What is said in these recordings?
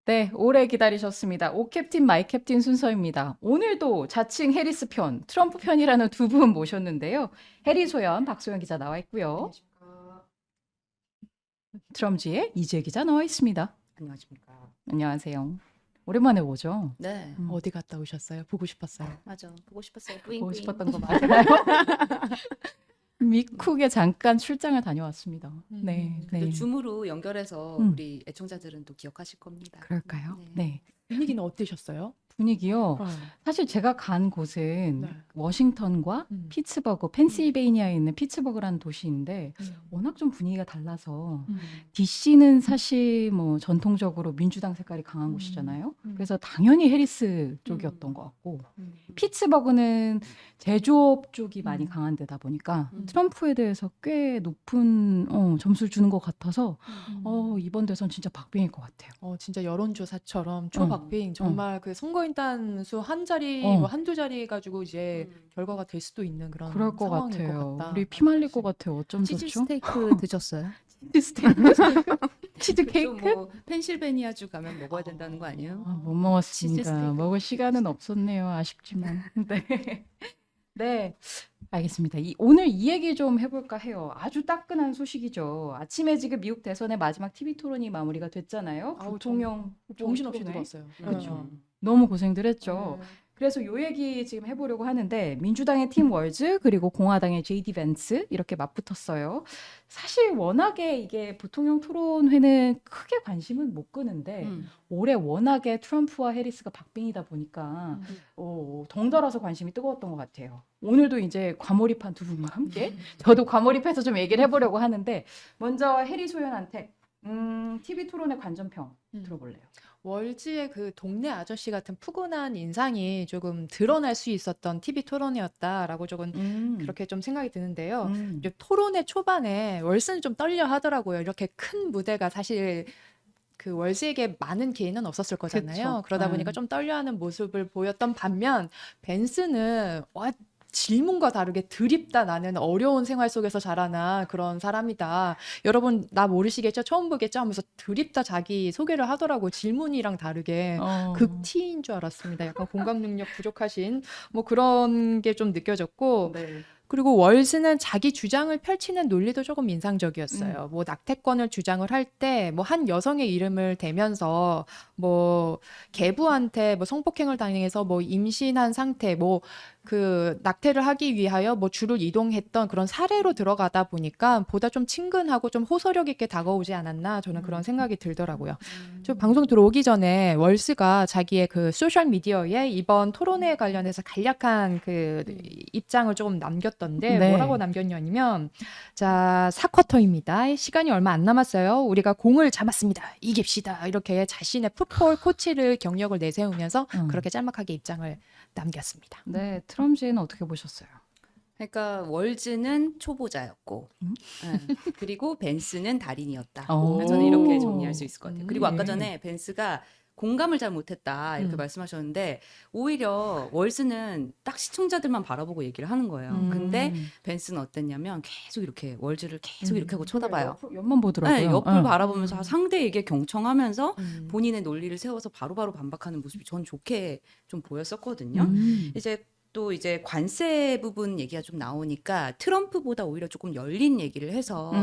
네, 오래 기다리셨습니다. 오 캡틴 마이 캡틴 순서입니다. 오늘도 자칭 해리스 편, 트럼프 편이라는 두 분 모셨는데요. 해리 소연, 박소연 기자 나와 있고요. 안녕하십니까. 트럼지의 이재 기자 나와 있습니다. 안녕하십니까. 안녕하세요. 오랜만에 오죠? 네, 어디 갔다 오셨어요? 보고 싶었어요. 맞아. 보고 싶었어요. 보고 뿌잉뿌잉. 싶었던 거 맞아요. 미쿡에 잠깐 출장을 다녀왔습니다. 네, 그래도 네. 줌으로 연결해서 음. 우리 애청자들은 또 기억하실 겁니다. 그럴까요? 네. 네. 분위기는 어떠셨어요? 분위기요. 사실 제가 간 곳은 네. 워싱턴과 음. 피츠버그, 펜실베이니아에 있는 피츠버그라는 도시인데 워낙 좀 분위기가 달라서 DC는 사실 뭐 전통적으로 민주당 색깔이 강한 곳이잖아요. 그래서 당연히 해리스 쪽이었던 것 같고 피츠버그는 제조업 쪽이 많이 강한 데다 보니까 트럼프에 대해서 꽤 높은 점수를 주는 것 같아서 이번 대선 진짜 박빙일 것 같아요. 진짜 여론조사처럼 초박빙 정말 그 선거인단 수 한 자리 뭐 한두 자리 가지고 이제 결과가 될 수도 있는 그런 그럴 것 상황일 같아요. 것 같다. 우리 피 말릴 것 같아요. 어쩜 치즈 좋죠? 스테이크 드셨어요? 치즈 스테이크? 치즈 케이크? 뭐 펜실베니아주 가면 먹어야 된다는 거 아니에요? 못 치즈 먹었습니다. 스테이크. 먹을 시간은 없었네요. 아쉽지만. 네. 네. 알겠습니다. 오늘 이 얘기 좀 해볼까 해요. 아주 따끈한 소식이죠. 아침에 지금 미국 대선의 마지막 TV 토론이 마무리가 됐잖아요. 아우, 부통령 후보 정신없이 토론회. 들었어요. 그쵸. 너무 고생들 했죠. 그래서 요 얘기 지금 해보려고 하는데 민주당의 팀 월즈 그리고 공화당의 JD 벤츠 이렇게 맞붙었어요. 사실 워낙에 이게 부통령 토론회는 크게 관심은 못 끄는데 올해 워낙에 트럼프와 해리스가 박빙이다 보니까 덩달아서 관심이 뜨거웠던 것 같아요. 오늘도 이제 과몰입한 두 분과 함께 저도 과몰입해서 좀 얘기를 해보려고 하는데 먼저 해리 소연한테 TV 토론의 관전평 들어볼래요. 월지의 그 동네 아저씨 같은 푸근한 인상이 조금 드러날 수 있었던 TV 토론이었다라고 조금 그렇게 좀 생각이 드는데요. 이제 토론의 초반에 월스는 좀 떨려 하더라고요. 이렇게 큰 무대가 사실 그 월스에게 많은 개인은 없었을 거잖아요. 그쵸. 그러다 보니까 좀 떨려하는 모습을 보였던 반면 벤스는 질문과 다르게 드립다 나는 어려운 생활 속에서 자라난 그런 사람이다. 여러분 나 모르시겠죠? 처음 보겠죠? 하면서 드립다 자기 소개를 하더라고요. 질문이랑 다르게 극티인 줄 알았습니다. 약간 공감 능력 부족하신 뭐 그런 게 좀 느껴졌고 네. 그리고 월스는 자기 주장을 펼치는 논리도 조금 인상적이었어요. 뭐 낙태권을 주장을 할 때 뭐 한 여성의 이름을 대면서 뭐 계부한테 뭐 성폭행을 당해서 뭐 임신한 상태 뭐 그 낙태를 하기 위하여 뭐 주를 이동했던 그런 사례로 들어가다 보니까 보다 좀 친근하고 좀 호소력 있게 다가오지 않았나 저는 그런 생각이 들더라고요. 저 방송 들어오기 전에 월스가 자기의 그 소셜 미디어에 이번 토론회 관련해서 간략한 그 입장을 조금 남겼던데 네. 뭐라고 남겼냐면 자 4쿼터입니다. 시간이 얼마 안 남았어요. 우리가 공을 잡았습니다. 이깁시다. 이렇게 자신의 풋볼 코치를 경력을 내세우면서 그렇게 짤막하게 입장을 남겼습니다. 네, 트럼지는 어떻게 보셨어요? 그러니까 월즈는 초보자였고, 그리고 벤스는 달인이었다. 오. 저는 이렇게 정리할 수 있을 것 같아요. 그리고 아까 네. 전에 벤스가 공감을 잘 못했다 이렇게 말씀하셨는데 오히려 월즈는 딱 시청자들만 바라보고 얘기를 하는 거예요. 근데 벤스는 어땠냐면 계속 이렇게 월즈를 계속 이렇게 하고 쳐다봐요. 옆만 보더라고요. 네, 옆을 바라보면서 상대에게 경청하면서 음. 본인의 논리를 세워서 바로바로 반박하는 모습이 전 좋게 좀 보였었거든요. 이제 또 이제 관세 부분 얘기가 좀 나오니까 트럼프보다 오히려 조금 열린 얘기를 해서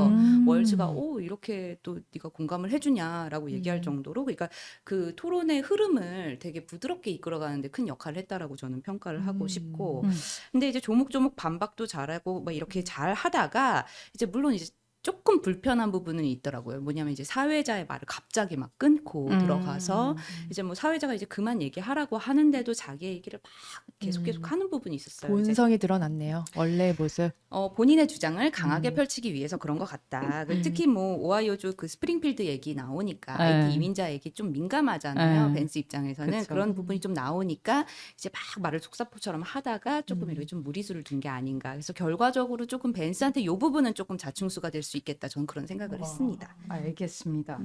월즈가 이렇게 또 네가 공감을 해주냐라고 얘기할 정도로 그러니까 그 토론의 흐름을 되게 부드럽게 이끌어가는데 큰 역할을 했다라고 저는 평가를 하고 싶고 근데 이제 조목조목 반박도 잘하고 막 이렇게 잘 하다가 이제 물론 이제 조금 불편한 부분은 있더라고요. 뭐냐면 이제 사회자의 말을 갑자기 막 끊고 들어가서 이제 뭐 사회자가 이제 그만 얘기하라고 하는데도 자기 얘기를 막 계속 하는 부분이 있었어요. 이제. 본성이 드러났네요. 원래의 모습. 본인의 주장을 강하게 펼치기 위해서 그런 것 같다. 특히 뭐 오하이오주 그 스프링필드 얘기 나오니까 IT 이민자 얘기 좀 민감하잖아요. 벤스 입장에서는 그쵸. 그런 부분이 좀 나오니까 이제 막 말을 속사포처럼 하다가 조금 이렇게 좀 무리수를 둔 게 아닌가. 그래서 결과적으로 조금 벤스한테 이 부분은 조금 자충수가 될 수 있겠다. 저는 그런 생각을 했습니다. 알겠습니다.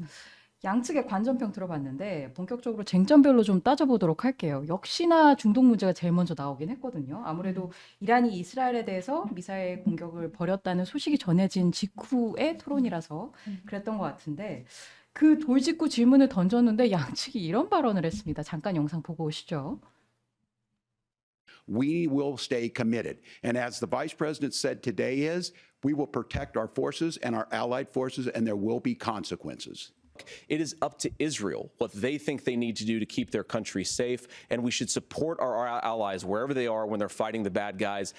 양측의 관전평 들어봤는데 본격적으로 쟁점별로 좀 따져보도록 할게요. 역시나 중동 문제가 제일 먼저 나오긴 했거든요. 아무래도 이란이 이스라엘에 대해서 미사일 공격을 벌였다는 소식이 전해진 직후의 토론이라서 그랬던 것 같은데 그 돌직구 질문을 던졌는데 양측이 이런 발언을 했습니다. 잠깐 영상 보고 오시죠. We will stay committed. And as the vice president said today we will protect our forces and our allied forces, and there will be consequences. It is up to Israel what they think they need to do to keep their country safe, and we should support our allies wherever they are when they're fighting the bad guys.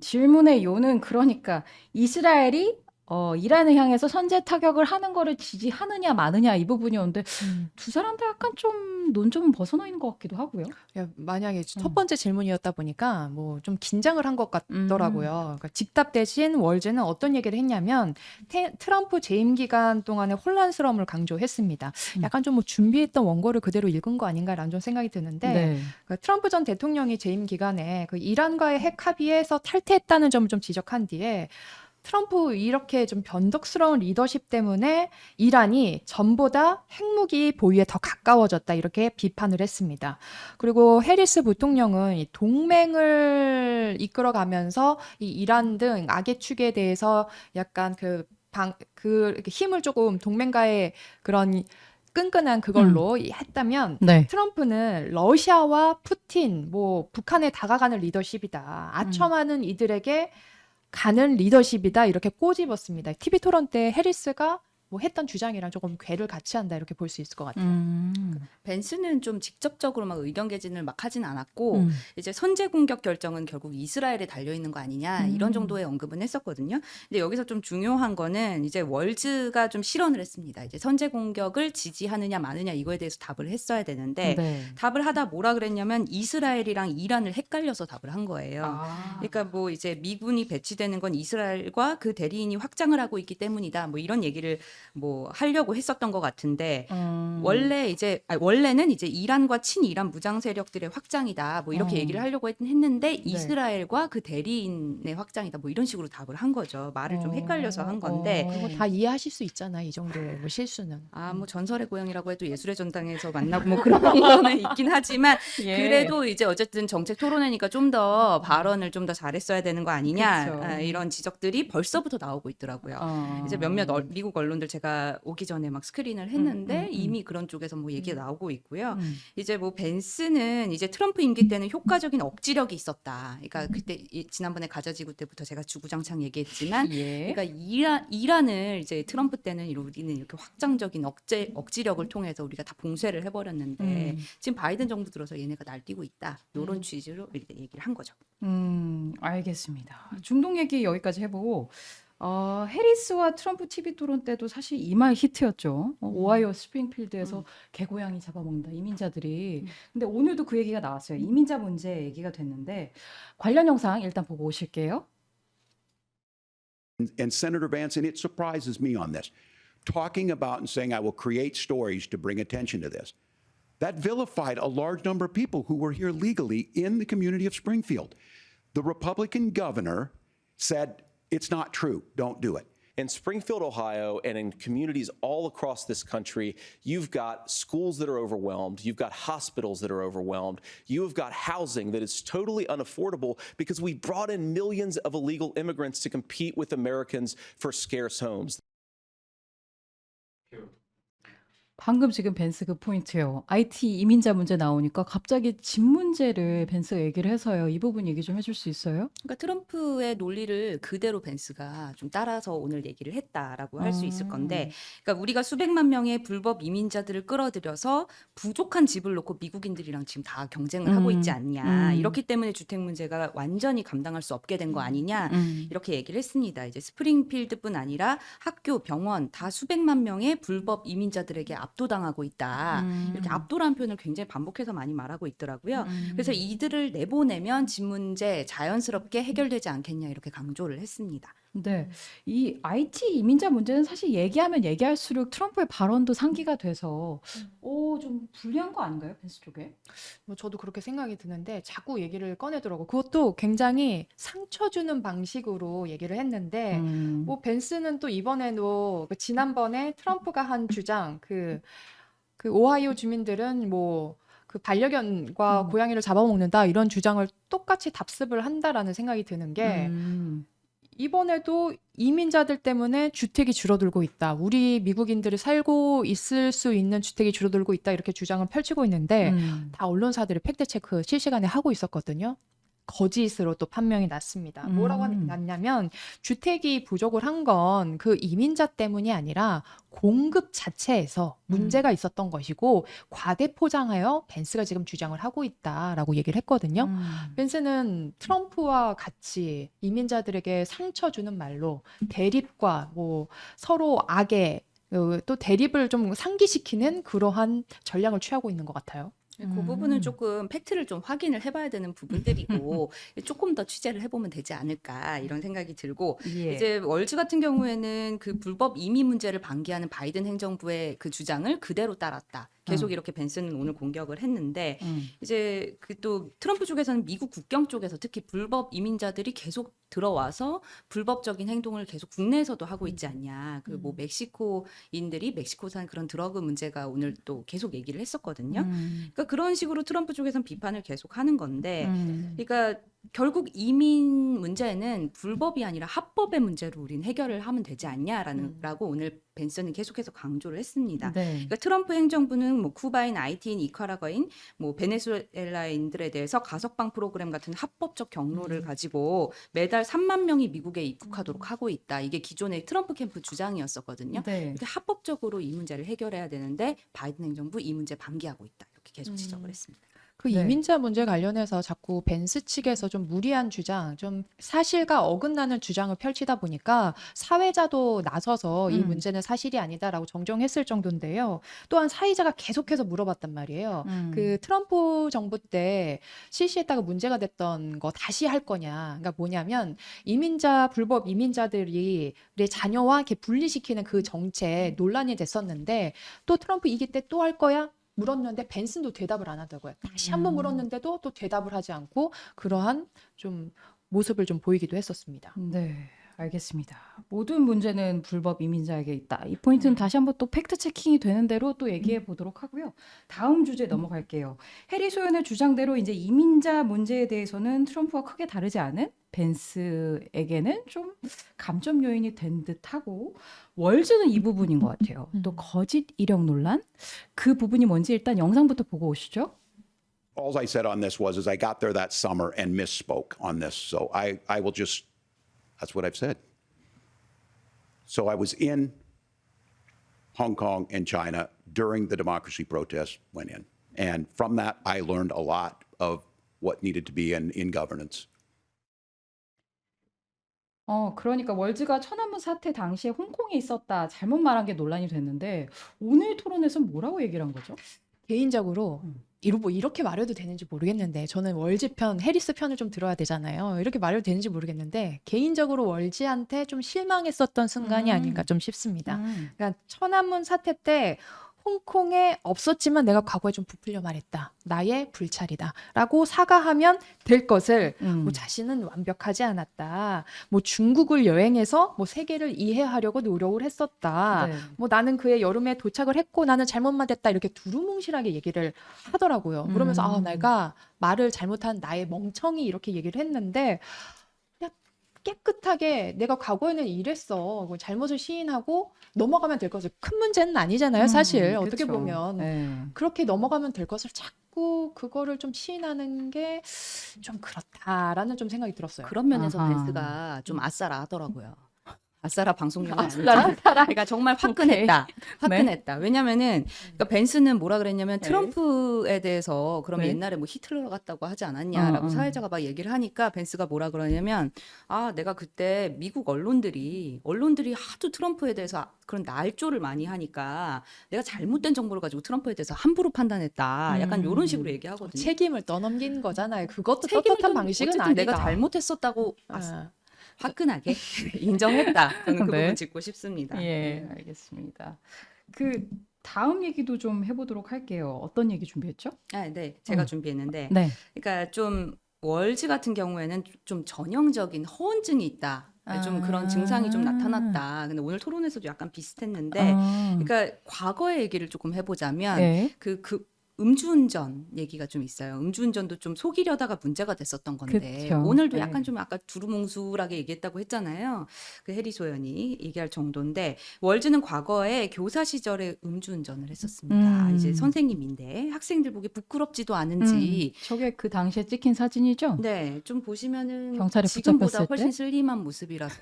질문의 요는 그러니까 이스라엘이 이란을 향해서 선제 타격을 하는 거를 지지하느냐 마느냐 이 부분이었는데 두 사람 다 약간 좀 논점은 벗어나 있는 것 같기도 하고요. 야, 만약에 첫 번째 질문이었다 보니까 뭐 좀 긴장을 한 것 같더라고요. 그러니까 직답 대신 월즈는 어떤 얘기를 했냐면 트럼프 재임 기간 동안의 혼란스러움을 강조했습니다. 약간 좀 뭐 준비했던 원고를 그대로 읽은 거 아닌가라는 좀 생각이 드는데 네. 그러니까 트럼프 전 대통령이 재임 기간에 그 이란과의 핵 합의에서 탈퇴했다는 점을 좀 지적한 뒤에 트럼프 이렇게 좀 변덕스러운 리더십 때문에 이란이 전보다 핵무기 보유에 더 가까워졌다 이렇게 비판을 했습니다. 그리고 해리스 부통령은 이 동맹을 이끌어가면서 이 이란 등 악의 축에 대해서 약간 이렇게 힘을 조금 동맹과의 그런 끈끈한 그걸로 했다면 네. 트럼프는 러시아와 푸틴, 뭐 북한에 다가가는 리더십이다. 아첨하는 이들에게 가는 리더십이다 이렇게 꼬집었습니다. TV 토론 때 해리스가 뭐 했던 주장이랑 조금 궤를 같이 한다 이렇게 볼 수 있을 것 같아요. 벤스는 좀 직접적으로 막 의견 개진을 막 하진 않았고 이제 선제 공격 결정은 결국 이스라엘에 달려 있는 거 아니냐 이런 정도의 언급은 했었거든요. 근데 여기서 좀 중요한 거는 이제 월즈가 좀 실언을 했습니다. 이제 선제 공격을 지지하느냐 마느냐 이거에 대해서 답을 했어야 되는데 네. 답을 하다 뭐라 그랬냐면 이스라엘이랑 이란을 헷갈려서 답을 한 거예요. 아. 그러니까 뭐 이제 미군이 배치되는 건 이스라엘과 그 대리인이 확장을 하고 있기 때문이다. 뭐 이런 얘기를 뭐 하려고 했었던 것 같은데 원래는 이제 이란과 친이란 무장 세력들의 확장이다. 뭐 이렇게 얘기를 하려고 했는데 이스라엘과 그 대리인의 확장이다. 뭐 이런 식으로 답을 한 거죠. 말을 좀 헷갈려서 한 건데 그거 다 이해하실 수 있잖아 이 정도의 뭐 실수는. 뭐 전설의 고향이라고 해도 예술의 전당에서 만나고 뭐 그런 거는 있긴 하지만 예. 그래도 이제 어쨌든 정책 토론회니까 좀 더 발언을 좀 더 잘했어야 되는 거 아니냐 그렇죠. 이런 지적들이 벌써부터 나오고 있더라고요. 이제 몇몇 미국 언론들 제가 오기 전에 막 스크린을 했는데 이미 그런 쪽에서 뭐 얘기가 나오고 있고요. 이제 뭐 벤스는 이제 트럼프 임기 때는 효과적인 억지력이 있었다. 그러니까 그때 지난번에 가자지구 때부터 제가 주구장창 얘기했지만 예. 그러니까 이란을 이제 트럼프 때는 우리는 이렇게 확장적인 억지력을 통해서 우리가 다 봉쇄를 해버렸는데 지금 바이든 정부 들어서 얘네가 날뛰고 있다. 이런 취지로 이렇게 얘기를 한 거죠. 알겠습니다. 중동 얘기 여기까지 해보고 해리스와 트럼프 TV 토론 때도 사실 이 말 히트였죠. 오하이오 스프링필드에서 개고양이 잡아먹는다 이민자들이. 근데 오늘도 그 얘기가 나왔어요. 이민자 문제 얘기가 됐는데 관련 영상 일단 보고 오실게요. And Senator Vance, and it surprises me on this, talking about and saying, I will create stories to bring attention to this. That vilified a large number of people who were here legally in the community of Springfield. The Republican governor said, it's not true, don't do it. In Springfield, Ohio, and in communities all across this country, you've got schools that are overwhelmed. You've got hospitals that are overwhelmed. You've got housing that is totally unaffordable because we brought in millions of illegal immigrants to compete with Americans for scarce homes. 방금 지금 벤스 그 포인트예요. IT 이민자 문제 나오니까 갑자기 집 문제를 벤스가 얘기를 해서요. 이 부분 얘기 좀 해줄 수 있어요? 그러니까 트럼프의 논리를 그대로 벤스가 좀 따라서 오늘 얘기를 했다라고 할 수 있을 건데, 그러니까 우리가 수백만 명의 불법 이민자들을 끌어들여서 부족한 집을 놓고 미국인들이랑 지금 다 경쟁을 하고 있지 않냐. 이렇기 때문에 주택 문제가 완전히 감당할 수 없게 된 거 아니냐. 이렇게 얘기를 했습니다. 이제 스프링필드뿐 아니라 학교, 병원 다 수백만 명의 불법 이민자들에게 압도당하고 있다. 이렇게 압도라는 표현을 굉장히 반복해서 많이 말하고 있더라고요. 그래서 이들을 내보내면 집 문제 자연스럽게 해결되지 않겠냐 이렇게 강조를 했습니다. 네. 이 IT 이민자 문제는 사실 얘기하면 얘기할수록 트럼프의 발언도 상기가 돼서 좀 불리한 거 아닌가요? 벤스 쪽에? 뭐 저도 그렇게 생각이 드는데 자꾸 얘기를 꺼내더라고. 그것도 굉장히 상처 주는 방식으로 얘기를 했는데 뭐 벤스는 또 이번에도 그 지난번에 트럼프가 한 주장 그 오하이오 주민들은 뭐 그 반려견과 고양이를 잡아먹는다 이런 주장을 똑같이 답습을 한다라는 생각이 드는 게 이번에도 이민자들 때문에 주택이 줄어들고 있다. 우리 미국인들이 살고 있을 수 있는 주택이 줄어들고 있다. 이렇게 주장을 펼치고 있는데 다 언론사들이 팩트체크 실시간에 하고 있었거든요. 거짓으로 또 판명이 났습니다. 뭐라고 났냐면 주택이 부족을 한 건 그 이민자 때문이 아니라 공급 자체에서 문제가 있었던 것이고 과대 포장하여 벤스가 지금 주장을 하고 있다라고 얘기를 했거든요. 벤스는 트럼프와 같이 이민자들에게 상처 주는 말로 대립과 뭐 서로 악의 또 대립을 좀 상기시키는 그러한 전략을 취하고 있는 것 같아요. 그 부분은 조금 팩트를 좀 확인을 해봐야 되는 부분들이고 조금 더 취재를 해보면 되지 않을까 이런 생각이 들고 예. 이제 월즈 같은 경우에는 그 불법 이민 문제를 방기하는 바이든 행정부의 그 주장을 그대로 따랐다. 계속 이렇게 벤스는 오늘 공격을 했는데 이제 그 또 트럼프 쪽에서는 미국 국경 쪽에서 특히 불법 이민자들이 계속 들어와서 불법적인 행동을 계속 국내에서도 하고 있지 않냐. 그 뭐 멕시코인들이 멕시코산 그런 드러그 문제가 오늘 또 계속 얘기를 했었거든요. 그러니까 그런 식으로 트럼프 쪽에서는 비판을 계속 하는 건데 그러니까 결국 이민 문제는 불법이 아니라 합법의 문제로 우린 해결을 하면 되지 않냐라고 오늘 벤슨은 계속해서 강조를 했습니다. 네. 그러니까 트럼프 행정부는 뭐 쿠바인, 아이티인, 니카라과인, 뭐 베네수엘라인들에 대해서 가석방 프로그램 같은 합법적 경로를 가지고 매달 3만 명이 미국에 입국하도록 하고 있다. 이게 기존의 트럼프 캠프 주장이었었거든요. 네. 이렇게 합법적으로 이 문제를 해결해야 되는데 바이든 행정부 이 문제 방기하고 있다. 이렇게 계속 지적을 했습니다. 그 네. 이민자 문제 관련해서 자꾸 벤스 측에서 좀 무리한 주장, 좀 사실과 어긋나는 주장을 펼치다 보니까 사회자도 나서서 이 문제는 사실이 아니다라고 정정했을 정도인데요. 또한 사회자가 계속해서 물어봤단 말이에요. 그 트럼프 정부 때 실시했다가 문제가 됐던 거 다시 할 거냐. 그러니까 뭐냐면 불법 이민자들이 우리 자녀와 이렇게 분리시키는 그 정책 논란이 됐었는데 또 트럼프 이기 때 또 할 거야? 물었는데 벤슨도 대답을 안 하더라고요. 다시 한번 물었는데도 또 대답을 하지 않고 그러한 좀 모습을 좀 보이기도 했었습니다. 네, 알겠습니다. 모든 문제는 불법 이민자에게 있다. 이 포인트는 다시 한번 또 팩트 체킹이 되는 대로 또 얘기해 보도록 하고요. 다음 주제 넘어갈게요. 해리 소연의 주장대로 이제 이민자 문제에 대해서는 트럼프와 크게 다르지 않은 벤스에게는 좀 감점 요인이 된 듯하고 월즈는 이 부분인 것 같아요. 또 거짓 이력 논란 그 부분이 뭔지 일단 영상부터 보고 오시죠. All I said on this was I got there that summer and misspoke on this. So I will just, that's what I've said. So I was in Hong Kong and China during the democracy protests went in. And from that, I learned a lot of what needed to be in governance. 그러니까 월즈가 천안문 사태 당시에 홍콩에 있었다 잘못 말한 게 논란이 됐는데 오늘 토론에서는 뭐라고 얘기를 한 거죠? 개인적으로 이렇게 말해도 되는지 모르겠는데 저는 월즈 편, 해리스 편을 좀 들어야 되잖아요. 이렇게 말해도 되는지 모르겠는데 개인적으로 월즈한테 좀 실망했었던 순간이 아닌가 좀 싶습니다. 그러니까 천안문 사태 때 홍콩에 없었지만 내가 과거에 좀 부풀려 말했다. 나의 불찰이다. 라고 사과하면 될 것을 뭐 자신은 완벽하지 않았다. 뭐 중국을 여행해서 뭐 세계를 이해하려고 노력을 했었다. 네. 뭐 나는 그의 여름에 도착을 했고 나는 잘못만 했다. 이렇게 두루뭉실하게 얘기를 하더라고요. 그러면서 내가 말을 잘못한 나의 멍청이 이렇게 얘기를 했는데 그냥 깨끗하게 내가 과거에는 이랬어. 잘못을 시인하고 넘어가면 될 것을 큰 문제는 아니잖아요. 사실 어떻게 그쵸. 보면 네. 그렇게 넘어가면 될 것을 자꾸 그거를 좀 시인하는 게 좀 그렇다라는 좀 생각이 들었어요. 그런 면에서 아하. 벤스가 좀 아싸라 하더라고요. 아싸라 방송용은 아싸라 아니죠. 그러니까 정말 화끈했다. 화끈했다. 네. 왜냐면은 그러니까 벤스는 뭐라 그랬냐면 네. 트럼프에 대해서 그러면 네. 옛날에 뭐 히틀러 같다고 하지 않았냐라고 어. 사회자가 막 얘기를 하니까 벤스가 뭐라 그러냐면 내가 그때 미국 언론들이 하도 트럼프에 대해서 그런 날조를 많이 하니까 내가 잘못된 정보를 가지고 트럼프에 대해서 함부로 판단했다. 약간 이런 식으로 얘기하거든요. 책임을 떠넘긴 거잖아요. 그것도 책임을 떳떳한 좀 방식은 어쨌든 아니다. 내가 잘못했었다고 아. 화끈하게 인정했다. 저는 그 네. 부분 짚고 싶습니다. 예, 알겠습니다. 그 다음 얘기도 좀 해보도록 할게요. 어떤 얘기 준비했죠? 네, 제가 준비했는데, 네. 그러니까 좀 월즈 같은 경우에는 좀 전형적인 허언증이 있다. 좀 그런 증상이 좀 나타났다. 근데 오늘 토론에서도 약간 비슷했는데, 그러니까 과거의 얘기를 조금 해보자면, 네. 그 음주운전 얘기가 좀 있어요. 음주운전도 좀 속이려다가 문제가 됐었던 건데 그쵸. 오늘도 네. 약간 좀 아까 두루뭉술하게 얘기했다고 했잖아요. 그 해리 소연이 얘기할 정도인데 월즈는 과거에 교사 시절에 음주운전을 했었습니다. 이제 선생님인데 학생들 보기 부끄럽지도 않은지 저게 그 당시에 찍힌 사진이죠? 네, 좀 보시면은 경찰에 지금보다 붙잡혔을 때? 훨씬 슬림한 모습이라서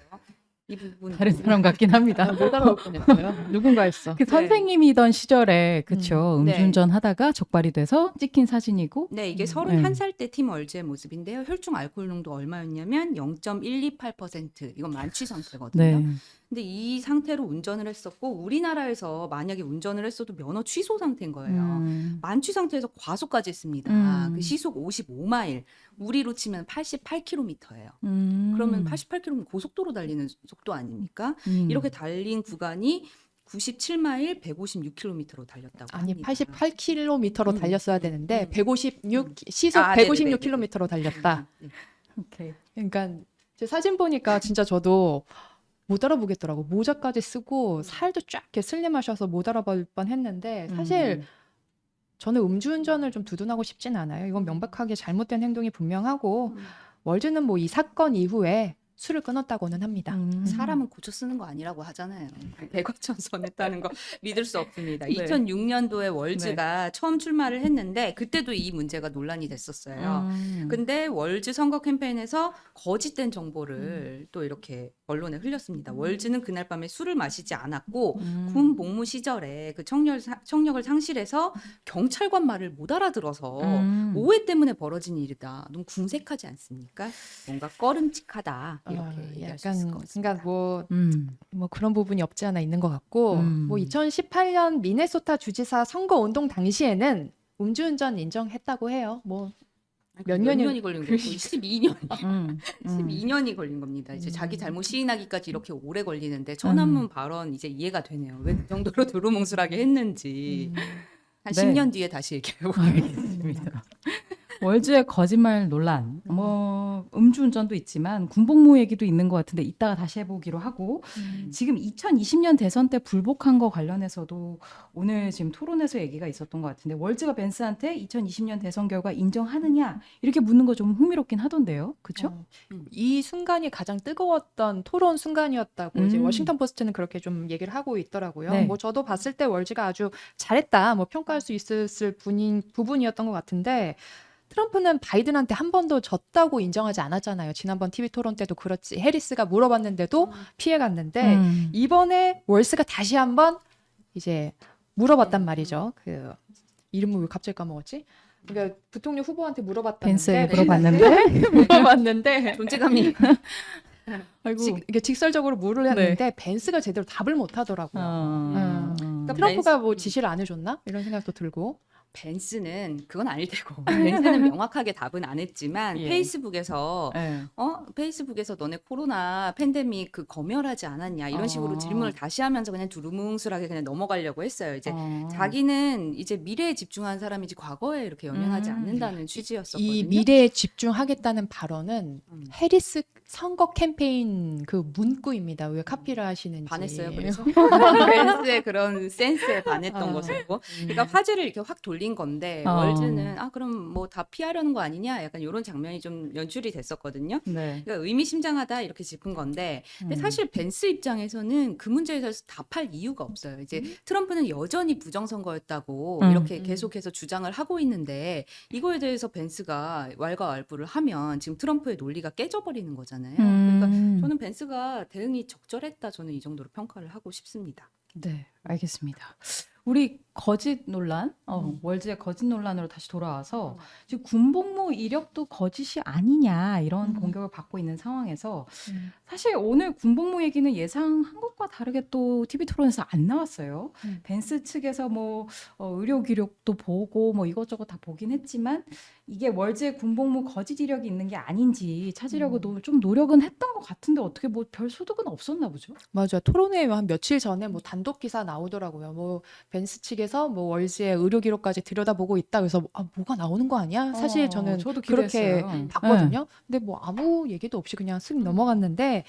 이 부분 다른 사람 같긴 합니다. 못 알아볼 뻔했어요. 누군가 했어. 그 선생님이던 시절에 그쵸 네. 음주운전 하다가 적발이 돼서 찍힌 사진이고 네, 이게 31살 때 팀 월즈의 모습인데요. 혈중 알코올 농도 얼마였냐면 0.128%. 이건 만취 상태거든요. 네. 근데 이 상태로 운전을 했었고 우리나라에서 만약에 운전을 했어도 면허 취소 상태인 거예요. 만취 상태에서 과속까지 했습니다. 그 시속 55마일, 우리로 치면 88km예요. 그러면 88km면 고속도로 달리는 속도 아닙니까? 이렇게 달린 구간이 97마일 156km로 달렸다고 아니 합니다. 88km로 달렸어야 되는데 156 시속 아, 네네네네. 156km로 달렸다. 네. 오케이. 그러니까 제 사진 보니까 진짜 저도 못 알아보겠더라고. 모자까지 쓰고 살도 쫙 이렇게 슬림하셔서 못 알아볼 뻔했는데 사실 저는 음주운전을 좀 두둔하고 싶진 않아요. 이건 명백하게 잘못된 행동이 분명하고 월즈는 뭐 이 사건 이후에 술을 끊었다고는 합니다. 사람은 고쳐 쓰는 거 아니라고 하잖아요. 백과천선했다는 거 믿을 수 없습니다. 네. 2006년도에 월즈가 처음 출마를 했는데 그때도 이 문제가 논란이 됐었어요. 근데 월즈 선거 캠페인에서 거짓된 정보를 또 이렇게 언론에 흘렸습니다. 월즈는 그날 밤에 술을 마시지 않았고 군 복무 시절에 그 청력을 상실해서 경찰관 말을 못 알아들어서 오해 때문에 벌어진 일이다. 너무 궁색하지 않습니까? 뭔가 꺼름칙하다. 이렇게 얘기할 수 있을 것 같습니다. 그러니까 뭐 그런 부분이 없지 않아 있는 것 같고 뭐 2018년 미네소타 주지사 선거 운동 당시에는 음주운전 인정했다고 해요. 뭐 몇 년이 걸린 거고 12년. 음. 12년이 걸린 겁니다. 이제 자기 잘못 시인하기까지 이렇게 오래 걸리는데 천안문 발언 이제 이해가 되네요. 왜 그 정도로 두루뭉술하게 했는지. 한 네. 10년 뒤에 다시 얘기해보고. 알겠습니다. 월즈의 거짓말 논란, 뭐 음주운전도 있지만 군복무 얘기도 있는 것 같은데 이따가 다시 해보기로 하고 지금 2020년 대선 때 불복한 거 관련해서도 오늘 지금 토론에서 얘기가 있었던 것 같은데 월즈가 벤스한테 2020년 대선 결과 인정하느냐 이렇게 묻는 거 좀 흥미롭긴 하던데요, 그렇죠? 이 순간이 가장 뜨거웠던 토론 순간이었다고 이제 워싱턴 포스트는 그렇게 좀 얘기를 하고 있더라고요. 네. 뭐 저도 봤을 때 월즈가 아주 잘했다, 뭐 평가할 수 있을 부분이었던 것 같은데 트럼프는 바이든한테 한 번도 졌다고 인정하지 않았잖아요. 지난번 TV 토론 때도 그렇지. 해리스가 물어봤는데도 피해갔는데 이번에 월스가 다시 한번 이제 물어봤단 말이죠. 그 이름을 왜 갑자기 까먹었지? 그러니까 부통령 후보한테 물어봤다는데 벤스에게 물어봤는데 물어봤는데 존재감이. 아이고. 이게 직설적으로 물을 했는데 벤스가 제대로 답을 못 하더라고요. 그러니까 트럼프가 뭐 지시를 안 해줬나? 이런 생각도 들고. 벤스는 그건 아닐 테고. 벤스는 명확하게 답은 안 했지만 예. 페이스북에서 페이스북에서 너네 코로나 팬데믹 그 검열하지 않았냐 이런 식으로 질문을 다시 하면서 그냥 두루뭉술하게 그냥 넘어가려고 했어요. 이제 자기는 이제 미래에 집중한 사람이지 과거에 이렇게 연연하지 않는다는 취지였었거든요. 이 미래에 집중하겠다는 발언은 해리스 선거 캠페인 그 문구입니다. 왜 카피를 하시는지. 반했어요. 그래서 벤스의 그런 센스에 반했던 것이고, 그러니까 화제를 이렇게 확 돌린 건데 월즈는 그럼 뭐 다 피하려는 거 아니냐, 약간 이런 장면이 좀 연출이 됐었거든요. 네. 그러니까 의미심장하다 이렇게 짚은 건데, 근데 사실 벤스 입장에서는 그 문제에 대해서 답할 이유가 없어요. 이제 트럼프는 여전히 부정선거였다고 이렇게 계속해서 주장을 하고 있는데 이거에 대해서 벤스가 왈가왈부를 하면 지금 트럼프의 논리가 깨져버리는 거잖아요. 그러니까 저는 벤스가 대응이 적절했다, 저는 이 정도로 평가를 하고 싶습니다. 네, 알겠습니다. 우리 거짓 논란, 월즈의 거짓 논란으로 다시 돌아와서 지금 군복무 이력도 거짓이 아니냐 이런 공격을 받고 있는 상황에서 사실 오늘 군복무 얘기는 예상한 것과 다르게 또 TV 토론에서 안 나왔어요. 벤스 측에서 뭐 의료 기록도 보고 뭐 이것저것 다 보긴 했지만 이게 월즈의 군복무 거짓 이력이 있는 게 아닌지 찾으려고 좀 노력은 했던 것 같은데 어떻게 뭐 별 소득은 없었나 보죠? 맞아요. 토론회 한 며칠 전에 뭐 단독 기사 나오더라고요. 뭐 벤스 측에서 뭐 월즈의 의료 기록까지 들여다보고 있다. 그래서 뭐가 나오는 거 아니야? 사실 저는 저도 그렇게 기대했어요. 봤거든요. 근데 뭐 아무 얘기도 없이 그냥 쓱 넘어갔는데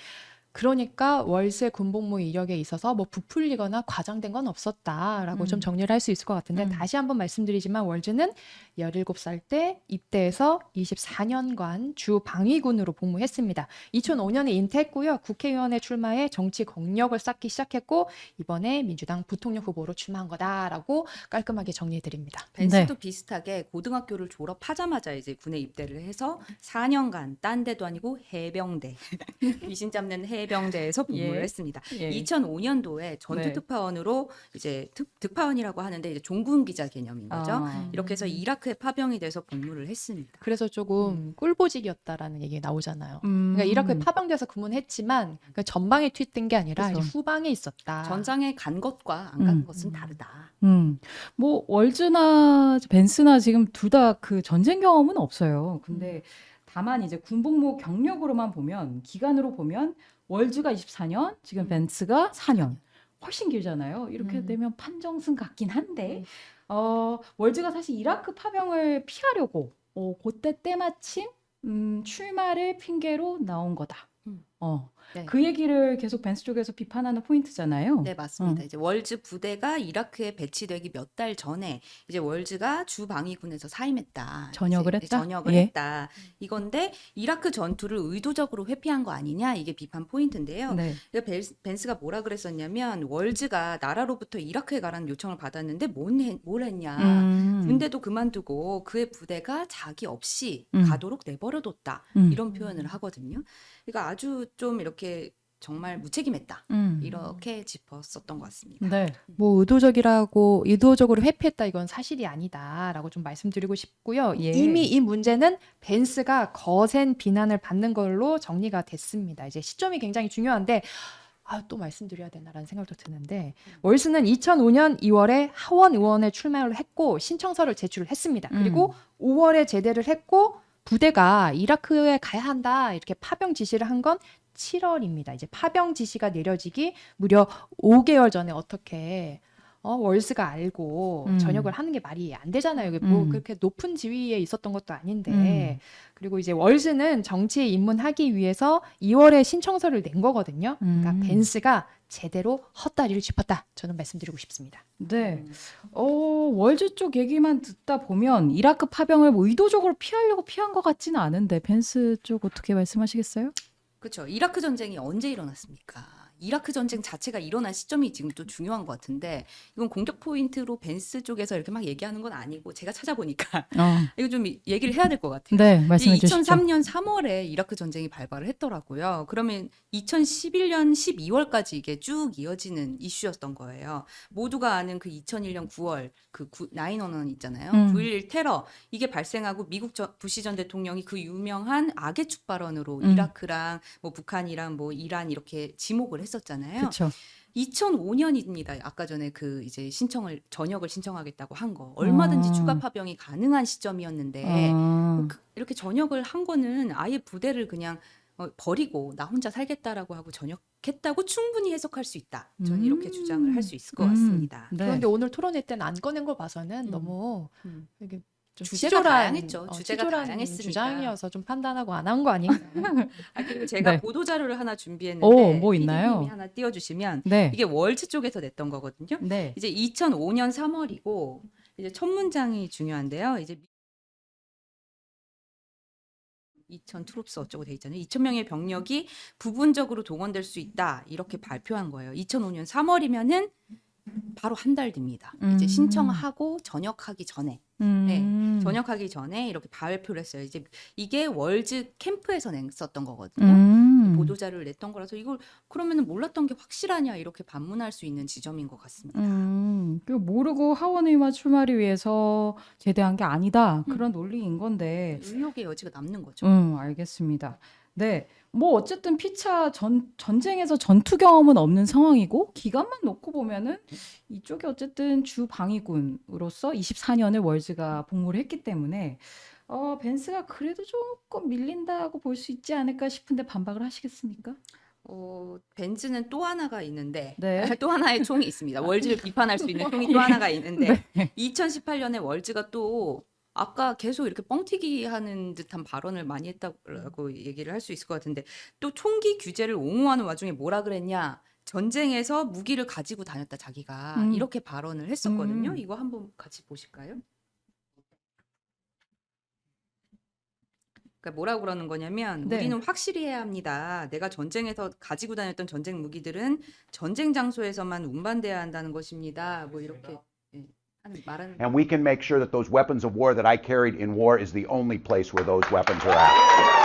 그러니까 월스의 군복무 이력에 있어서 뭐 부풀리거나 과장된 건 없었다라고 좀 정리를 할 수 있을 것 같은데 다시 한번 말씀드리지만 월즈는 17살 때 입대해서 24년간 주 방위군으로 복무했습니다. 2005년에 인퇴했고요. 국회의원에 출마해 정치 경력을 쌓기 시작했고 이번에 민주당 부통령 후보로 출마한 거다라고 깔끔하게 정리해 드립니다. 벤스도 비슷하게 고등학교를 졸업하자마자 이제 군에 입대를 해서 4년간 딴 데도 아니고 해병대 귀신 잡는 해병대에서 복무를 예. 했습니다. 예. 2005년도에 전투 네. 특파원으로 이제 득파원이라고 하는데 이제 종군 기자 개념인 거죠. 아. 이렇게 해서 이라크에 파병이 돼서 복무를 했습니다. 그래서 조금 꿀보직이었다라는 얘기 나오잖아요. 그러니까 이라크에 파병돼서 근무했지만 그러니까 전방에 투입된 게 아니라 그죠. 이제 후방에 있었다. 전장에 간 것과 안 간 것은 다르다. 뭐 월즈나 벤스나 지금 둘 다 그 전쟁 경험은 없어요. 근데 다만 이제 군복무 경력으로만 보면 기간으로 보면 월즈가 24년, 지금 벤스가 4년. 훨씬 길잖아요. 이렇게 되면 판정승 같긴 한데 월즈가 사실 이라크 파병을 피하려고 그때 때마침 출마를 핑계로 나온 거다. 네. 그 얘기를 계속 벤스 쪽에서 비판하는 포인트잖아요. 네, 맞습니다. 이제 월즈 부대가 이라크에 배치되기 몇 달 전에 이제 월즈가 주 방위군에서 사임했다. 전역을 이제 했다? 전역을 예. 했다. 이건데 이라크 전투를 의도적으로 회피한 거 아니냐 이게 비판 포인트인데요. 네. 그러니까 벤스가 뭐라 그랬었냐면 월즈가 나라로부터 이라크에 가라는 요청을 받았는데 뭘 했냐. 군대도 그만두고 그의 부대가 자기 없이 가도록 내버려뒀다. 이런 표현을 하거든요. 그러니까 아주 좀 이렇게 정말 무책임했다. 이렇게 짚었었던 것 같습니다. 네. 뭐 의도적으로 회피했다 이건 사실이 아니다라고 좀 말씀드리고 싶고요. 예. 이미 이 문제는 벤스가 거센 비난을 받는 걸로 정리가 됐습니다. 이제 시점이 굉장히 중요한데 또 말씀드려야 되나라는 생각도 드는데 월스는 2005년 2월에 하원 의원에 출마를 했고 신청서를 제출을 했습니다. 그리고 5월에 제대를 했고 부대가 이라크에 가야 한다 이렇게 파병 지시를 한 건 7월입니다. 이제 파병 지시가 내려지기 무려 5개월 전에 어떻게 월스가 알고 전역을 하는 게 말이 안 되잖아요. 이게 뭐 그렇게 높은 지위에 있었던 것도 아닌데 그리고 이제 월스는 정치에 입문하기 위해서 2월에 신청서를 낸 거거든요. 그러니까 벤스가 제대로 헛다리를 짚었다. 저는 말씀드리고 싶습니다. 네. 월즈 쪽 얘기만 듣다 보면 이라크 파병을 뭐 의도적으로 피하려고 피한 것 같지는 않은데 벤스 쪽 어떻게 말씀하시겠어요? 그렇죠. 이라크 전쟁이 언제 일어났습니까? 이라크 전쟁 자체가 일어난 시점이 지금 또 중요한 것 같은데 이건 공격 포인트로 벤스 쪽에서 이렇게 막 얘기하는 건 아니고 제가 찾아보니까 이거 좀 얘기를 해야 될 것 같아요. 네, 말씀해 주시죠. 2003년 3월에 이라크 전쟁이 발발을 했더라고요. 그러면 2011년 12월까지 이게 쭉 이어지는 이슈였던 거예요. 모두가 아는 그 2001년 9월 그 9/11 있잖아요. 9.11 테러 이게 발생하고 미국 부시 전 대통령이 그 유명한 악의 축 발언으로 이라크랑 뭐 북한이랑 뭐 이란 이렇게 지목을 했었잖아요. 그렇죠. 2005년입니다. 아까 전에 그 이제 전역을 신청하겠다고 한 거. 얼마든지 추가 파병이 가능한 시점이었는데 이렇게 전역을 한 거는 아예 부대를 그냥 버리고 나 혼자 살겠다라고 하고 전역했다고 충분히 해석할 수 있다. 저는 이렇게 주장을 할 수 있을 것 같습니다. 네. 그런데 오늘 토론회 때는 안 꺼낸 걸 봐서는 너무 이게 좀 주제가 치졸한, 다양했죠. 주제가 치졸한 다양했으니까. 주장이어서 좀 판단하고 안 한 거 아닌가. 그리고 제가 네. 보도 자료를 하나 준비했는데 뭐 있나요? PD님이 하나 띄워주시면 네. 이게 월즈 쪽에서 냈던 거거든요. 네. 이제 2005년 3월이고 이제 첫 문장이 중요한데요. 이제 2,000 트룹스 어쩌고 돼 있잖아요. 2,000명의 병력이 부분적으로 동원될 수 있다 이렇게 발표한 거예요. 2005년 3월이면은 바로 한 달 뒤입니다. 이제 신청하고 전역하기 전에. 네, 전역하기 전에 이렇게 발표를 했어요. 이제 이게 월즈 캠프에서 냈었던 거거든요. 보도자료를 냈던 거라서 이걸 그러면은 몰랐던 게 확실하냐 이렇게 반문할 수 있는 지점인 것 같습니다. 모르고 하원의원 출마를 위해서 제대한 게 아니다. 그런 논리인 건데. 의혹의 여지가 남는 거죠. 알겠습니다. 네. 뭐 어쨌든 피차 전쟁에서 전투 경험은 없는 상황이고 기간만 놓고 보면은 이쪽이 어쨌든 주 방위군으로서 24년을 월즈가 복무를 했기 때문에 벤스가 그래도 조금 밀린다고 볼 수 있지 않을까 싶은데 반박을 하시겠습니까? 벤츠는 또 하나가 있는데 네. 또 하나의 총이 있습니다. 월즈를 비판할 수 있는 총이 또 하나가 있는데 2018년에 월즈가 또 아까 계속 이렇게 뻥튀기 하는 듯한 발언을 많이 했다고 얘기를 할 수 있을 것 같은데 또 총기 규제를 옹호하는 와중에 뭐라 그랬냐? 전쟁에서 무기를 가지고 다녔다 자기가 이렇게 발언을 했었거든요. 이거 한번 같이 보실까요? 그러니까 뭐라고 그러는 거냐면 네. 우리는 확실히 해야 합니다. 내가 전쟁에서 가지고 다녔던 전쟁 무기들은 전쟁 장소에서만 운반돼야 한다는 것입니다. 뭐 이렇게 말하는. And we can make sure that those weapons of war that I carried in war is the only place where those weapons are at.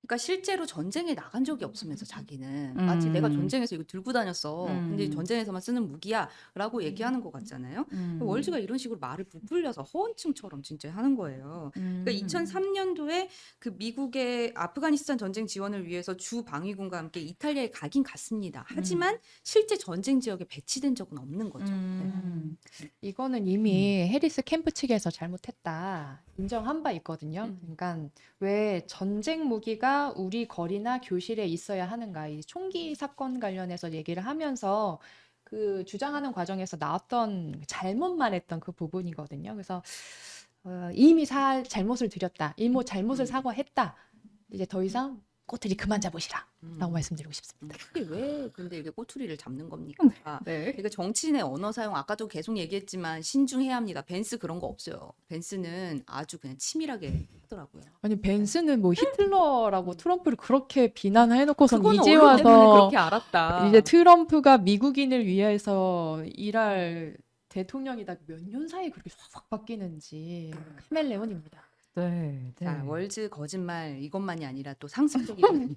그러니까 실제로 전쟁에 나간 적이 없으면서 자기는 마치 내가 전쟁에서 이거 들고 다녔어. 근데 전쟁에서만 쓰는 무기야라고 얘기하는 것 같잖아요. 월즈가 이런 식으로 말을 부풀려서 허언증처럼 진짜 하는 거예요. 그러니까 2003년도에 그 미국의 아프가니스탄 전쟁 지원을 위해서 주 방위군과 함께 이탈리아에 가긴 갔습니다. 하지만 실제 전쟁 지역에 배치된 적은 없는 거죠. 네. 이거는 이미 해리스 캠프 측에서 잘못했다 인정한 바 있거든요. 그러니까 왜 전쟁 무기가 우리 거리나 교실에 있어야 하는가, 이 총기 사건 관련해서 얘기를 하면서 그 주장하는 과정에서 나왔던 잘못 말했던 그 부분이거든요. 그래서 이미 잘못을 드렸다, 이미 잘못을 사과했다, 이제 더 이상 꼬투리 그만 잡으시라라고 말씀드리고 싶습니다. 이게 왜 근데 이게 꼬투리를 잡는 겁니까? 네. 그러니까 정치인의 언어 사용 아까도 계속 얘기했지만 신중해야 합니다. 벤스 그런 거 없어요. 벤스는 아주 그냥 치밀하게 하더라고요. 아니 벤스는 뭐 히틀러라고 트럼프를 그렇게 비난해놓고선 그거는 이제 언론 때문에 와서 그렇게 알았다. 이제 트럼프가 미국인을 위해서 일할 대통령이다 몇 년 사이에 그렇게 확 바뀌는지 카멜레온입니다. 네. 자, 월즈 거짓말 이것만이 아니라 또 상습적인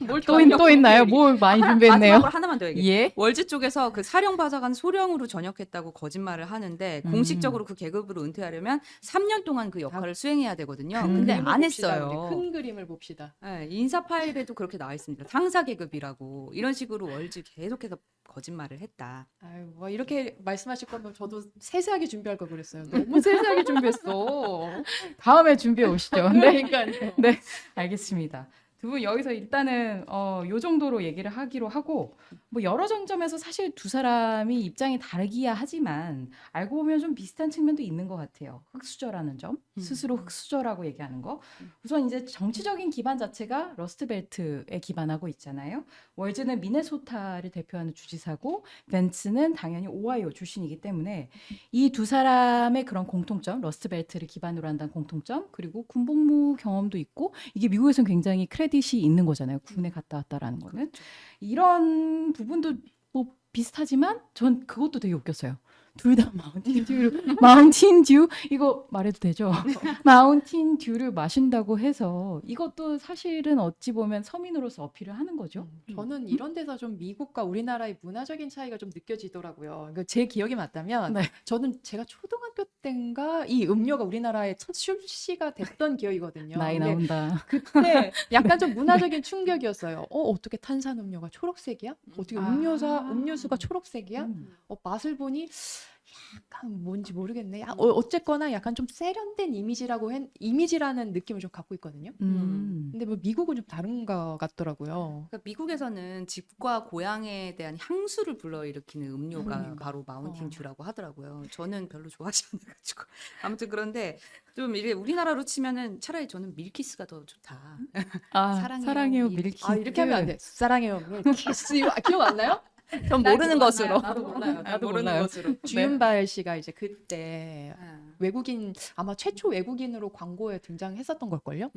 또 있나요? 뭘 많이 준비했네요. 마지막으로 하나만 더 얘기해. 예. 월즈 쪽에서 그 사령바자관 소령으로 전역했다고 거짓말을 하는데 공식적으로 그 계급으로 은퇴하려면 3년 동안 그 역할을 수행해야 되거든요. 근데 그림을 안 봅시다, 했어요. 우리 큰 그림을 봅시다. 네, 인사 파일에도 그렇게 나와 있습니다. 상사 계급이라고 이런 식으로 월즈 계속해서 거짓말을 했다. 아유, 뭐 이렇게 말씀하실 거면 저도 세세하게 준비할 걸 그랬어요. 너무 세세하게 준비했어. 다음에 준비해 오시죠. 네. 그러니까요. 네, 알겠습니다. 두 분 여기서 일단은 요 정도로 얘기를 하기로 하고 뭐 여러 정점에서 사실 두 사람이 입장이 다르기야 하지만 알고 보면 좀 비슷한 측면도 있는 것 같아요. 흑수저라는 점, 스스로 흑수저라고 얘기하는 거. 우선 이제 정치적인 기반 자체가 러스트벨트에 기반하고 있잖아요. 월즈는 미네소타를 대표하는 주지사고 벤츠는 당연히 오하이오 출신이기 때문에 이 두 사람의 그런 공통점, 러스트벨트를 기반으로 한다는 공통점, 그리고 군복무 경험도 있고 이게 미국에서는 굉장히 크레딧이 있는 거잖아요. 군에 갔다 왔다라는 거는. 이런 부분도 뭐 비슷하지만 전 그것도 되게 웃겼어요. 둘 다 마운틴 듀 이거 말해도 되죠? 마운틴 듀를 마신다고 해서 이것도 사실은 어찌 보면 서민으로서 어필을 하는 거죠. 저는 이런 데서 좀 미국과 우리나라의 문화적인 차이가 좀 느껴지더라고요. 제 기억이 맞다면 네. 저는 제가 초등학교 때인가 이 음료가 우리나라에 첫 출시가 됐던 기억이거든요. 나이 근데 나온다. 그때 약간 좀 문화적인 충격이었어요. 어떻게 탄산음료가 초록색이야? 어떻게 음료수가 초록색이야? 맛을 보니 약간 뭔지 모르겠네. 어쨌거나 약간 좀 세련된 이미지라는 느낌을 좀 갖고 있거든요. 근데 뭐 미국은 좀 다른 것 같더라고요. 그러니까 미국에서는 집과 고향에 대한 향수를 불러일으키는 음료가 바로 마운틴 듀라고 하더라고요. 저는 별로 좋아하지 않아가지고 아무튼 그런데 좀 이게 우리나라로 치면은 차라리 저는 밀키스가 더 좋다. 사랑해요 밀키. 이렇게 하면 안 돼. 사랑해요. 키스 기억 안 나요? 전 모르는 것으로. 나도 몰라요. 나도 모르는 몰라요. 것으로. 주윤발 씨가 이제 그때 아. 외국인 아마 최초 외국인으로 광고에 등장했었던 걸걸요?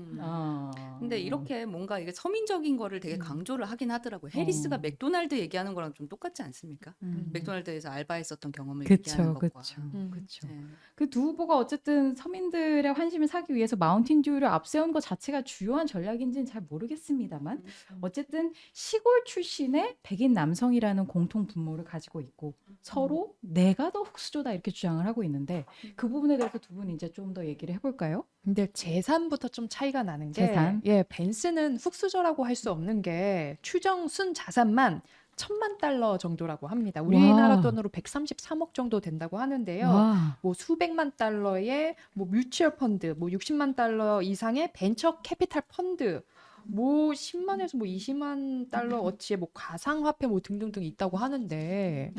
근데 이렇게 뭔가 이게 서민적인 거를 되게 강조를 하긴 하더라고요. 해리스가 맥도날드 얘기하는 거랑 좀 똑같지 않습니까? 맥도날드에서 알바했었던 경험을 얘기하는 그쵸, 것과. 그쵸. 네. 그 두 후보가 어쨌든 서민들의 환심을 사기 위해서 마운틴 듀를 앞세운 것 자체가 주요한 전략인지는 잘 모르겠습니다만 어쨌든 시골 출신의 백인 남성이라는 공통 분모를 가지고 있고 서로 내가 더 흑수저다 이렇게 주장을 하고 있는데 그 부분에 대해서 두 분이 이제 좀 더 얘기를 해볼까요? 근데 재산부터 좀 차이가 나는 게 재산? 벤스는 흑수저라고 할 수 없는 게 추정 순 자산만 $10,000,000 정도라고 합니다. 우리나라 와. 돈으로 133억 정도 된다고 하는데요. 와. 뭐 수백만 달러의 뭐 뮤추얼 펀드, 뭐 $600,000 이상의 벤처 캐피탈 펀드, 뭐 10만에서 뭐 20만 달러 어치의 뭐 가상화폐 뭐 등등등 있다고 하는데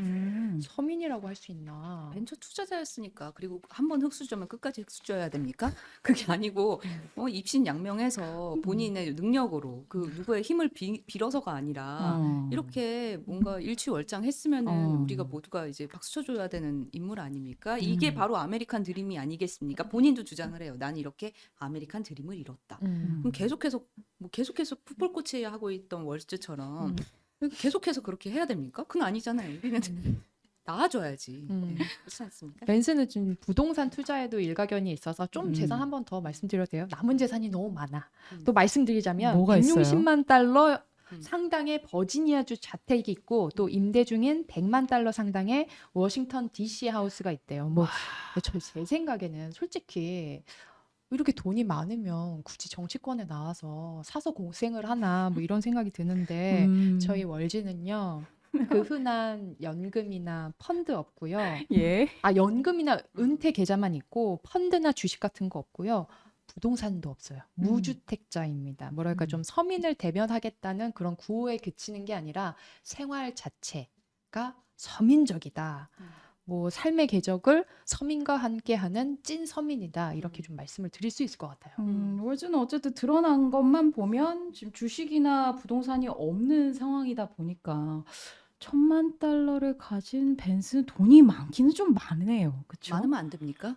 서민이라고 할 수 있나? 벤처 투자자였으니까 그리고 한 번 흙수저면 끝까지 흙수저여야 됩니까? 그게 아니고 입신양명해서 본인의 능력으로 그 누구의 힘을 빌어서가 아니라 이렇게 뭔가 일취월장했으면은 우리가 모두가 이제 박수 쳐줘야 되는 인물 아닙니까? 이게 바로 아메리칸 드림이 아니겠습니까? 본인도 주장을 해요. 난 이렇게 아메리칸 드림을 이뤘다. 그럼 계속해서 풋볼코치 하고 있던 월스트처럼 계속해서 그렇게 해야 됩니까? 그건 아니잖아요. 우리는 나아져야지. 네, 그렇지 않습니까? 벤스는 지금 부동산 투자에도 일가견이 있어서 좀 재산 한 번 더 말씀드려도 돼요? 남은 재산이 너무 많아. 또 말씀드리자면 뭐가 있어요? 160만 달러 상당의 버지니아주 자택이 있고 또 임대 중인 100만 달러 상당의 워싱턴 DC 하우스가 있대요. 뭐 제 생각에는 솔직히 이렇게 돈이 많으면 굳이 정치권에 나와서 사서 고생을 하나 뭐 이런 생각이 드는데 저희 월지는요. 그 흔한 연금이나 펀드 없고요. 예. 연금이나 은퇴 계좌만 있고 펀드나 주식 같은 거 없고요. 부동산도 없어요. 무주택자입니다. 뭐랄까 좀 서민을 대변하겠다는 그런 구호에 그치는 게 아니라 생활 자체가 서민적이다. 뭐 삶의 궤적을 서민과 함께하는 찐 서민이다. 이렇게 좀 말씀을 드릴 수 있을 것 같아요. 월즈는 어쨌든 드러난 것만 보면 지금 주식이나 부동산이 없는 상황이다 보니까 1,000만 달러를 가진 벤스는 돈이 많기는 좀 많네요. 그렇죠? 많으면 안 됩니까?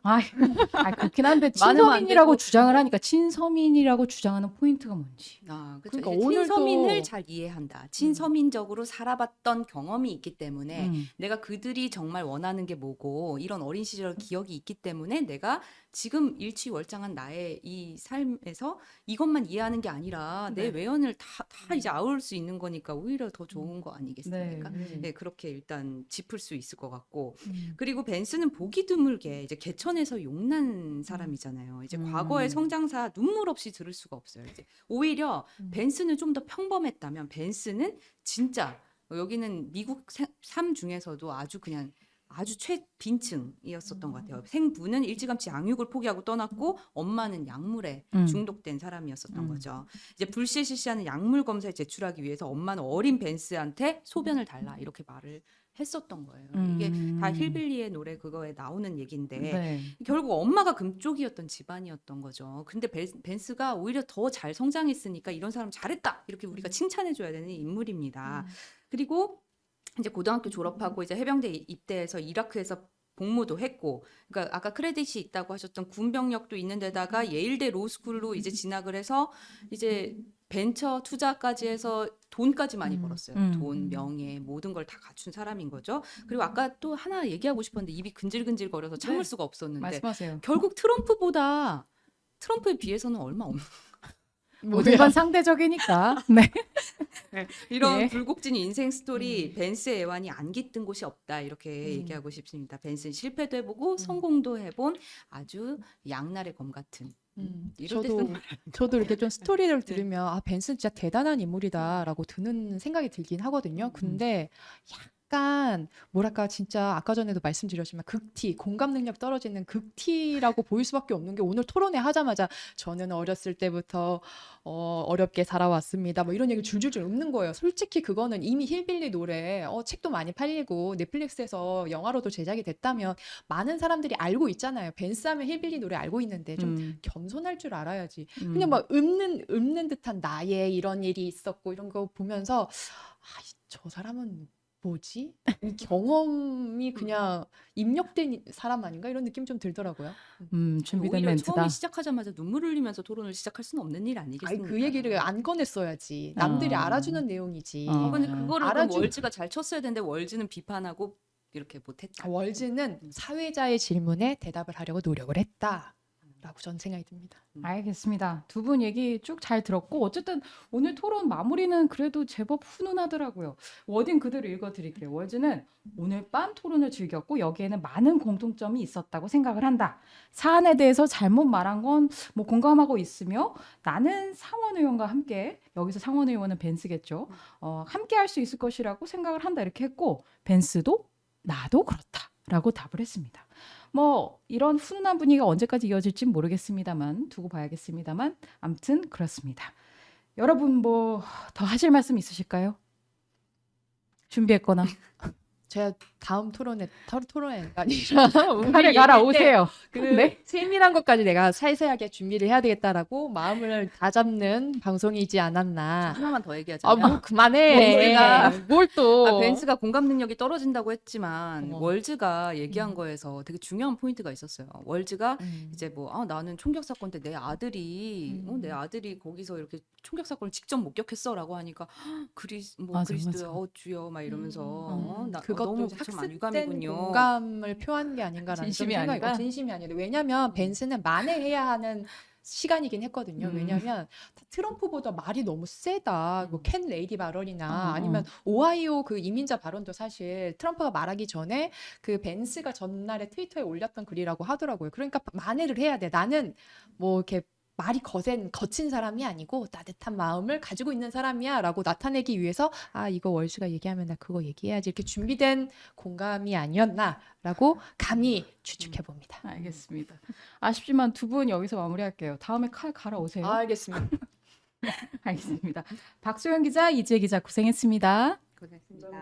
그렇긴 한데 많으면 안 친서민이라고 되고. 주장을 하니까 친서민이라고 주장하는 포인트가 뭔지. 그렇죠. 그러니까 이제 오늘도- 친서민을 잘 이해한다. 친서민적으로 살아봤던 경험이 있기 때문에 음. 내가 그들이 정말 원하는 게 뭐고 이런 어린 시절 기억이 있기 때문에 내가 지금 일취월장한 나의 이 삶에서 이것만 이해하는 게 아니라 내 외연을 다 이제 아울 수 있는 거니까 오히려 더 좋은 거 아니겠습니까? 네, 그렇게 일단 짚을 수 있을 것 같고 그리고 벤스는 보기 드물게 이제 개천에서 용난 사람이잖아요. 이제 과거의 성장사 눈물 없이 들을 수가 없어요. 이제 오히려 벤스는 좀 더 평범했다면 벤스는 진짜 여기는 미국 삶 중에서도 아주 최빈층이었었던 것 같아요. 생부는 일찌감치 양육을 포기하고 떠났고 엄마는 약물에 중독된 사람이었었던 거죠. 이제 불시에 실시하는 약물 검사에 제출하기 위해서 엄마는 어린 벤스한테 소변을 달라 이렇게 말을 했었던 거예요. 이게 다 힐빌리의 노래 그거에 나오는 얘기인데 네. 결국 엄마가 금쪽이었던 집안이었던 거죠. 근데 벤스가 오히려 더 잘 성장했으니까 이런 사람 잘했다 이렇게 우리가 칭찬해줘야 되는 인물입니다. 그리고 이제 고등학교 졸업하고 이제 해병대 입대해서 이라크에서 복무도 했고, 그러니까 아까 크레딧이 있다고 하셨던 군병력도 있는 데다가 예일대 로스쿨로 이제 진학을 해서 이제 벤처 투자까지 해서 돈까지 많이 벌었어요. 돈, 명예, 모든 걸 다 갖춘 사람인 거죠. 그리고 아까 또 하나 얘기하고 싶었는데 입이 근질근질 거려서 참을 수가 없었는데 말씀하세요. 결국 트럼프에 비해서는 얼마 없는 모든 건 상대적이니까. 네. 이런 예. 불곡진 인생 스토리 벤스의 애환이 안 깃든 곳이 없다 이렇게 얘기하고 싶습니다. 벤스는 실패도 해보고 성공도 해본 아주 양날의 검 같은 이럴 때 저도 이렇게 좀 스토리를 들으면 벤스는 진짜 대단한 인물이다라고 드는 생각이 들긴 하거든요. 근데 약간 뭐랄까 진짜 아까 전에도 말씀드렸지만 극티, 공감 능력 떨어지는 극티라고 보일 수밖에 없는 게 오늘 토론회 하자마자 저는 어렸을 때부터 어렵게 살아왔습니다. 뭐 이런 얘기를 줄줄줄 읊는 거예요. 솔직히 그거는 이미 힐빌리 노래 책도 많이 팔리고 넷플릭스에서 영화로도 제작이 됐다면 많은 사람들이 알고 있잖아요. 벤스 하면 힐빌리 노래 알고 있는데 좀 겸손할 줄 알아야지. 그냥 막 읊는 듯한 나의 이런 일이 있었고 이런 거 보면서 저 사람은 뭐지? 이 경험이 그냥 입력된 사람 아닌가 이런 느낌 좀 들더라고요. 준비된 오히려 멘트다. 처음에 시작하자마자 눈물 흘리면서 토론을 시작할 수는 없는 일 아니겠습니까? 그 얘기를 안 꺼냈어야지. 남들이 알아주는 내용이지. 근데 그거를 알아주- 그럼 월즈가 잘 쳤어야 되는데 월즈는 비판하고 이렇게 못했다. 월즈는 사회자의 질문에 대답을 하려고 노력을 했다라고 저는 생각이 듭니다. 알겠습니다. 두 분 얘기 쭉 잘 들었고 어쨌든 오늘 토론 마무리는 그래도 제법 훈훈하더라고요. 워딩 그대로 읽어드릴게요. 월즈는 오늘 밤 토론을 즐겼고 여기에는 많은 공통점이 있었다고 생각을 한다. 사안에 대해서 잘못 말한 건 뭐 공감하고 있으며 나는 상원 의원과 함께 여기서 상원 의원은 벤스겠죠. 함께 할 수 있을 것이라고 생각을 한다 이렇게 했고 벤스도 나도 그렇다라고 답을 했습니다. 뭐 이런 훈훈한 분위기가 언제까지 이어질지 모르겠습니다만 두고 봐야겠습니다만 아무튼 그렇습니다. 여러분 뭐 더 하실 말씀 있으실까요? 준비했거나 제가 다음 토론회가 아니라 칼을 갈아오세요. 그 네. 세밀한 것까지 내가 세세하게 준비를 해야 되겠다라고 마음을 다잡는 방송이지 않았나. 하나만 더 얘기하자면 아, 뭐 그만해. 월즈가- 뭘 또. 벤츠가 공감 능력이 떨어진다고 했지만 어머. 월즈가 얘기한 거에서 되게 중요한 포인트가 있었어요. 월즈가 음. 이제 뭐 나는 총격 사건 때 내 아들이 내 아들이 거기서 이렇게 총격 사건을 직접 목격했어라고 하니까 맞아, 그리스도야 맞아. 주여 막 이러면서 그것도 너무 이제 참 학습된 유감이군요. 공감을 표한 게 아닌가라는 진심이 좀 생각이 아니다? 진심이 아닌데 왜냐하면 벤스는 만회해야 하는 시간이긴 했거든요. 왜냐하면 트럼프보다 말이 너무 세다. 뭐 캔 레이디 발언이나 아니면 오하이오 그 이민자 발언도 사실 트럼프가 말하기 전에 그 벤스가 전날에 트위터에 올렸던 글이라고 하더라고요. 그러니까 만회를 해야 돼. 나는 뭐 이렇게 말이 거친 사람이 아니고 따뜻한 마음을 가지고 있는 사람이야라고 나타내기 위해서 이거 월즈가 얘기하면 나 그거 얘기해야지 이렇게 준비된 공감이 아니었나라고 감히 추측해 봅니다. 알겠습니다. 아쉽지만 두 분 여기서 마무리할게요. 다음에 칼 갈아오세요. 알겠습니다. 알겠습니다. 박소영 기자, 이지혜 기자 고생했습니다. 고생했습니다.